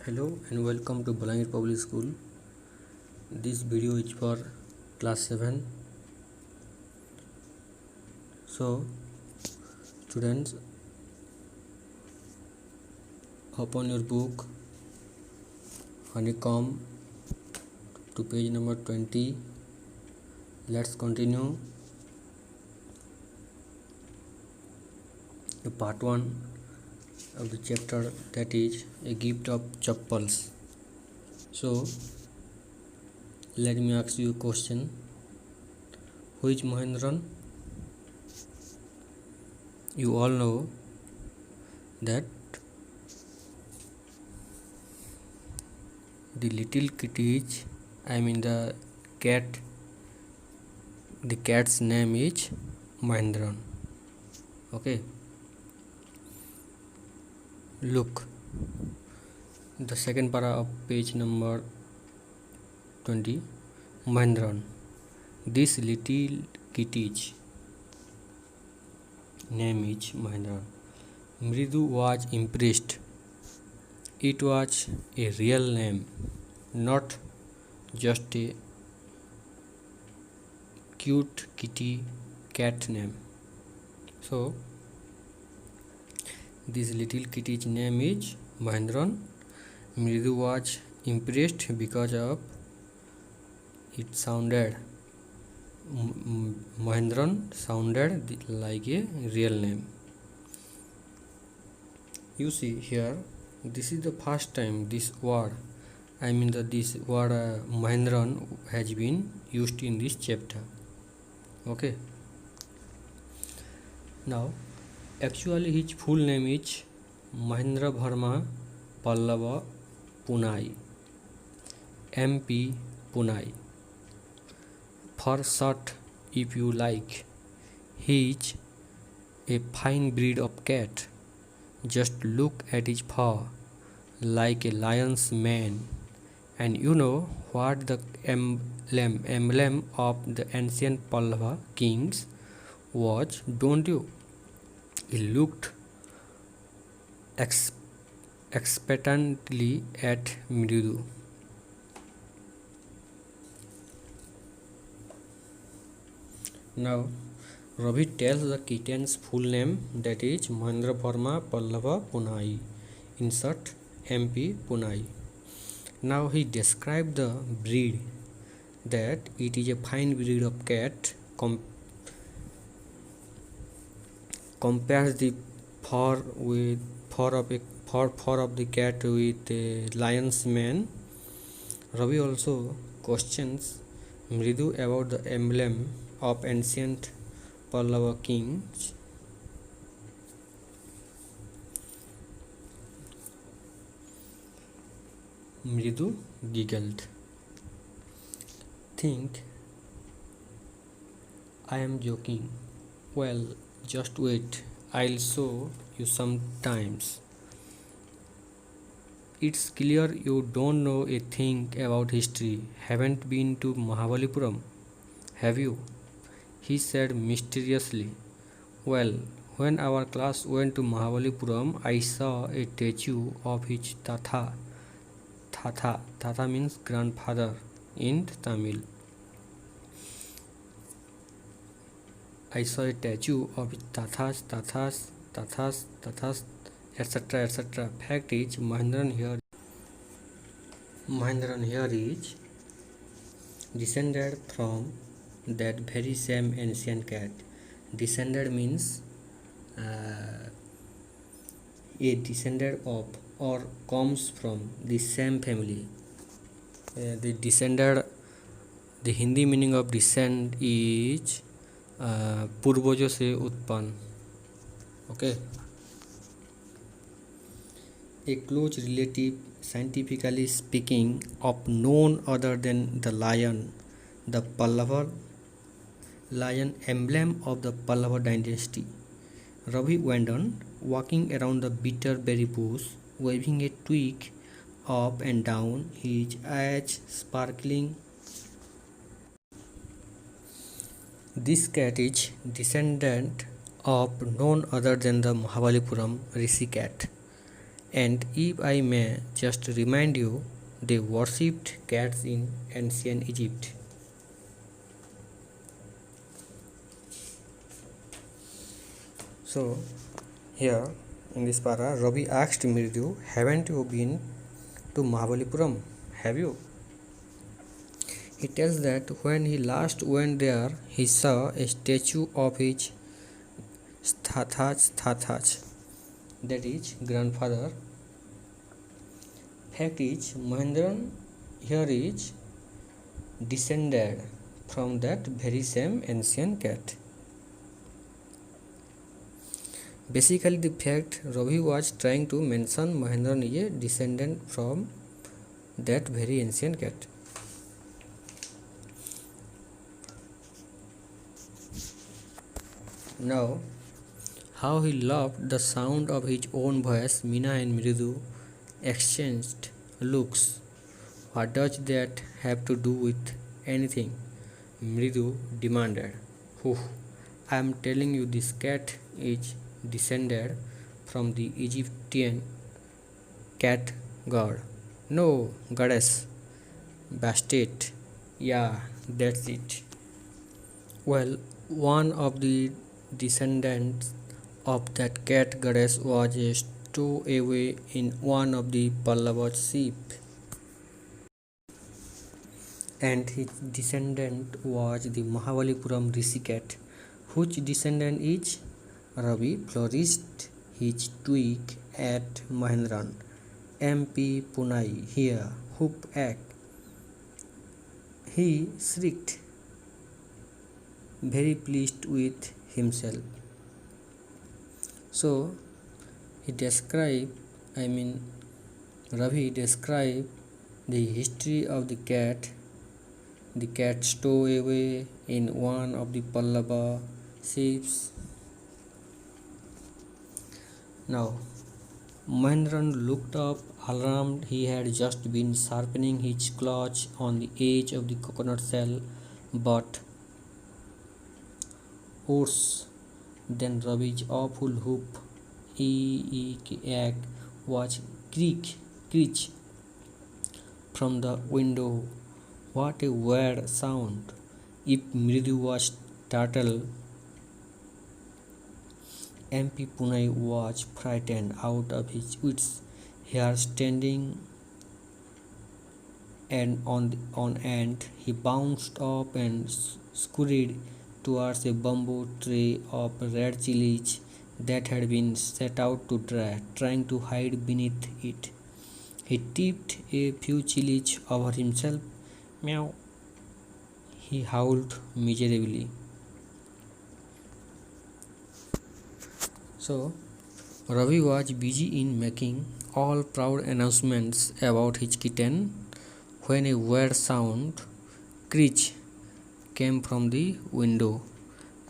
Hello and welcome to Balangir Public School. This video is for class 7. So students, open your book Honeycomb to page number 20. Let's continue the part 1 of the chapter, that is a gift of chappals. So let me ask you a question. Who is Mahendran? You all know that the little kitties, the cat, the cat's name is Mahendran. Okay, look the second para of page number 20. Mahendran, this little kitty's name is Mahendran. Mridu was impressed. It was a real name, not just a cute kitty cat name. So this little kitty's name is Mahendran. Mridu was impressed because of it sounded Mahendran sounded like a real name. You see here, this is the first time this word, this word Mahendran has been used in this chapter. Okay. Now, actually his full name is Mahendra Verma Pallava Punai, MP Punai. For short, if you like, he is a fine breed of cat. Just look at his fur, like a lion's mane. And you know what the emblem of the ancient Pallava kings was, don't you? He looked expectantly at Mridu. Now, Ravi tells the kitten's full name, that is Mahendra Verma Pallava Punai. Insert MP Punai. Now he described the breed, that it is a fine breed of cat. Compares the fur of the cat with a lion's mane. Ravi also questions Mridu about the emblem of ancient Pallava kings. Mridu giggled. Think I am joking. Well, just wait, I'll show you sometimes. It's clear you don't know a thing about history. Haven't been to Mahabalipuram, have you? He said mysteriously. Well, when our class went to Mahabalipuram, I saw a statue of his Tatha. Tatha means grandfather in Tamil. I saw a statue of Tathas, etc. Fact is, Mahendran here is descended from that very same ancient cat. Descended means a descendant of or comes from the same family. The Hindi meaning of descend is पूर्वजों से उत्पन्न. Okay. A close relative, scientifically speaking, of none other than the lion, the Pallava lion, emblem of the Pallava dynasty. Ravi went on, walking around the bitter berry bush, waving a twig up and down, his eyes sparkling. This cat is descendant of none other than the Mahabalipuram Rishi cat. And if I may just remind you, they worshipped cats in ancient Egypt. So, here in this para, Ravi asked Mridu, haven't you been to Mahabalipuram? Have you? He tells that when he last went there, he saw a statue of his Thathach, that is, grandfather. Fact is, Mahendran here is descended from that very same ancient cat. Basically, the fact Ravi was trying to mention, Mahendran is a descendant from that very ancient cat. Now, how he loved the sound of his own voice, Meena and Mridu exchanged looks. What does that have to do with anything? Mridu demanded. Whew, I am telling you, this cat is descended from the Egyptian cat god. No, goddess. Bastet. Yeah, that's it. Well, one of the descendants of that cat goddess was stowaway in one of the Pallava ships, and his descendant was the Mahabalipuram Rishi cat, whose descendant is Ravi flourished his twig at Mahendran, MP Punai. Here, hoop act. He shrieked, very pleased with himself. So he described, Ravi described the history of the cat stowaway in one of the Pallava ships. Now, Mahendran looked up, alarmed. He had just been sharpening his claws on the edge of the coconut shell, but worse than Ravi's awful whoop, egg was creak from the window. What a weird sound! If Mridu was startled, MP Punai was frightened out of his wits. Here, standing and on end, he bounced up and scurried towards a bamboo tray of red chilies that had been set out to dry, trying to hide beneath it. He tipped a few chilies over himself. Meow! He howled miserably. So, Ravi was busy in making all proud announcements about his kitten when a weird sound, screech, came from the window.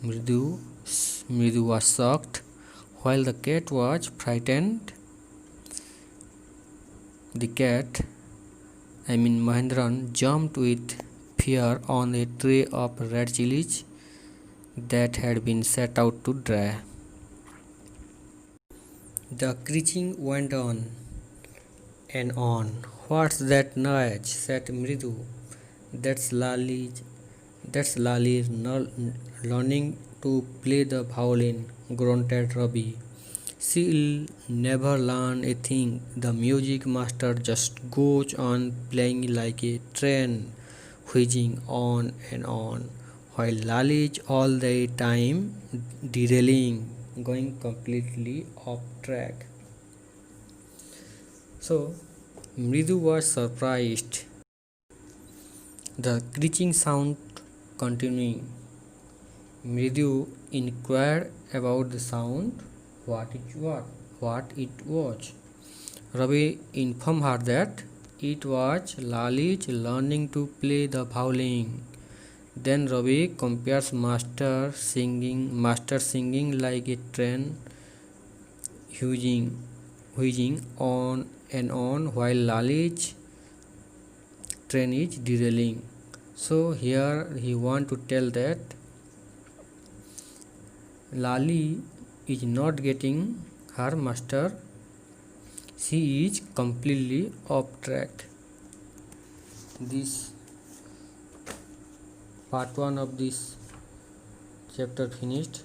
Mridu was shocked, while the cat was frightened. The cat, Mahendran, jumped with fear on a tray of red chilies that had been set out to dry. The screeching went on and on. What's that noise? Said Mridu. That's Lali learning to play the violin, grunted Ravi. She'll never learn a thing. The music master just goes on playing like a train, whizzing on and on, while Lali is all the time derailing, going completely off track. So, Mridu was surprised. The screeching sound continuing. Mridu inquired about the sound, what it was. Ravi informed her that it was Lalit learning to play the violin. Then Ravi compares master singing like a train, whizzing on and on, while Lalit's train is derailing. So here he want to tell that Lali is not getting her master She is completely off track. This part 1 of this chapter finished.